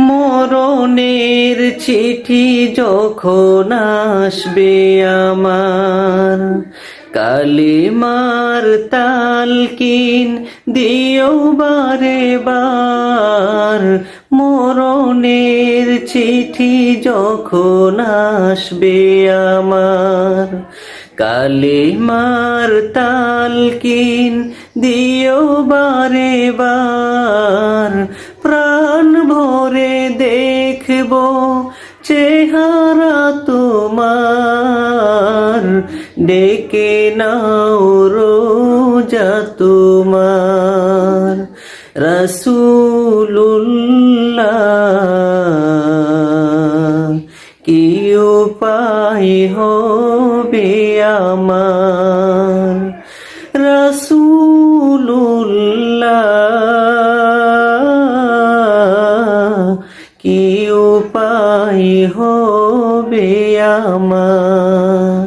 মরণের চিঠি যখন আসবে আমার, কালিমার তালকিন দিও বারে বার। মরণের চিঠি যখন আসবে আমার, কালিমার তালকিন দিও বারে বার। প্রাণ ভরে দেখব চেহারা তোমার, ডেকে নাও রোজা তোমার। রাসূলুল্লাহ কি উপায় হবে আমার, রাসূলুল্লাহ কি উপায় হবে আমার।